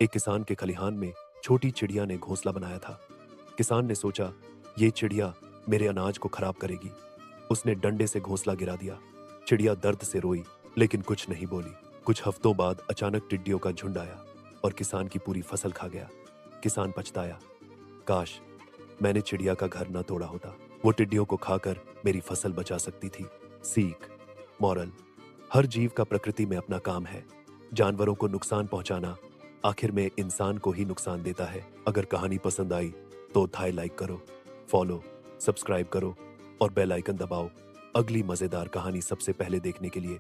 एक किसान के खलिहान में छोटी चिड़िया ने घोंसला बनाया था। किसान ने सोचा, ये चिड़िया मेरे अनाज को खराब करेगी। उसने डंडे से घोंसला गिरा दिया। चिड़िया दर्द से रोई, लेकिन कुछ नहीं बोली। कुछ हफ्तों बाद अचानक टिड्डियों का झुंड आया और किसान की पूरी फसल खा गया। किसान पछताया, काश मैंने चिड़िया का घर न तोड़ा होता। वो टिड्डियों को खाकर मेरी फसल बचा सकती थी। सीख, मॉरल, हर जीव का प्रकृति में अपना काम है। जानवरों को नुकसान पहुंचाना आखिर में इंसान को ही नुकसान देता है। अगर कहानी पसंद आई तो थाई लाइक करो, फॉलो, सब्सक्राइब करो और बेल आइकन दबाओ अगली मजेदार कहानी सबसे पहले देखने के लिए।